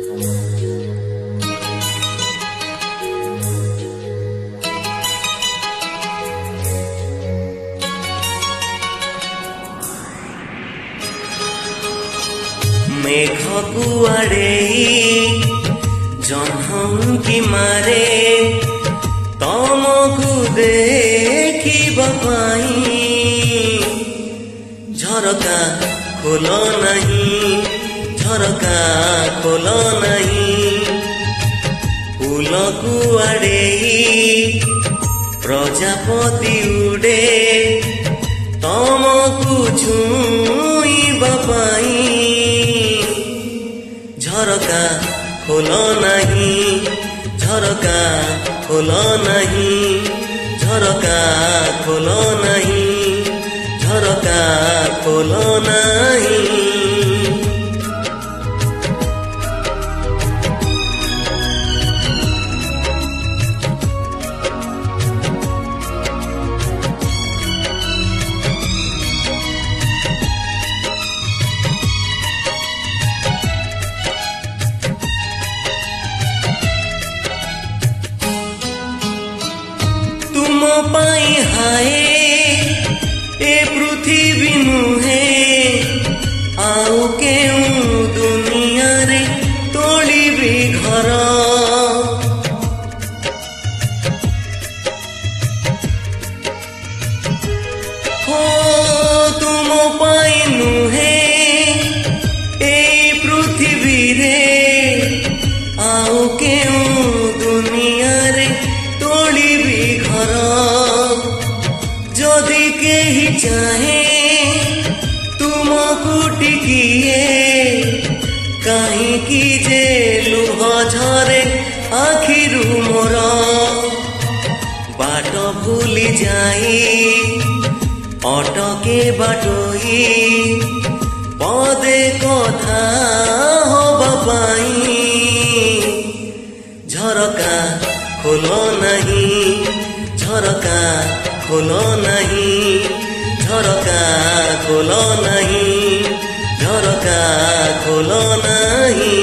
मेघ कुआड़े जह्नकी मारे तमकु देखिबा पाई झरका खोल नहीं झरका खोल नहीं फूल कुआड़े प्रजापति उड़े तमकु छुईबा पाई झरका खोल नहीं झरका खोल नहीं झरका खोल नहीं झरका खोल नहीं। तुम पाई हाय ए पृथ्वी नुहे आउ केउ दुनिया रे तोलिबी घर हो तुम पाई नुहे ए पृथ्वी रे आउ केउ दुनिया रे तोलिबी घर जदि केही चाहे तुमको टिकिए काहींकि जे लुह झरे आखिरु मोर बाट भूली जाई अटके बाटोई पदे कथा होबा पाई झरका खोल नहीं झरका खोल नहीं झरका खोल नहीं झरका खोल नहीं।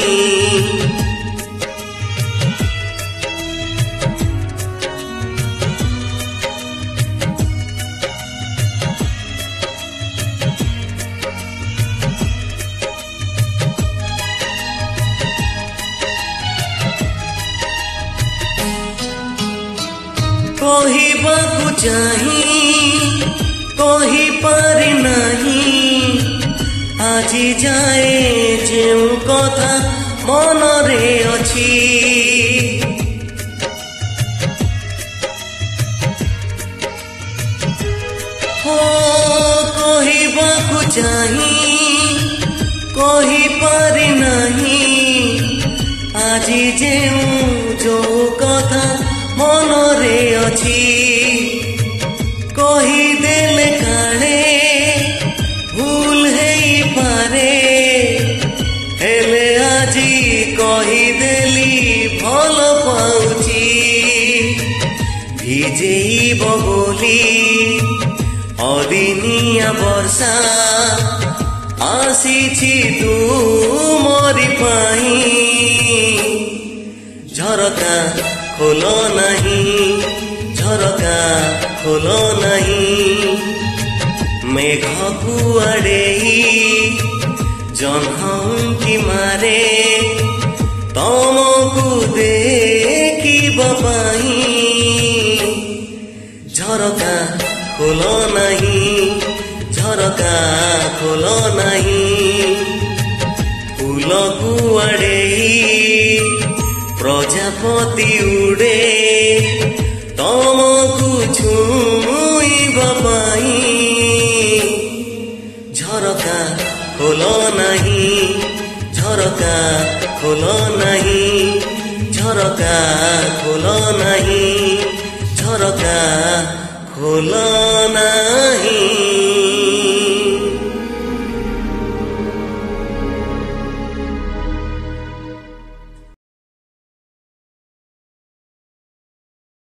कहिबाकु चाही कहि पारि नहीं आजी जाए जेउ कथा मनरे अछि हो कहिबाकु चाही कहि पारि नहीं आजी जेउ जो कथा मनरे अछि कहिदेले काणे भूल हेई पारे हेले आजी कहिदेली भल पाउची भिजेइब बोली अदिनिया वर्षा आसीछि तुमरि पाई झरका खोल नहीं झरका खोल नहीं मेघ कुआड़े जह्नकी मारे तमकु देखिबा पाई झरका खोल नहीं झरका खोल नहीं फूल कुआड़े प्रजापति उड़े तमकु छुईबा पाई झरका खोल नहीं झरका खोल नहीं झरका खोल नहीं झरका खोल नहीं।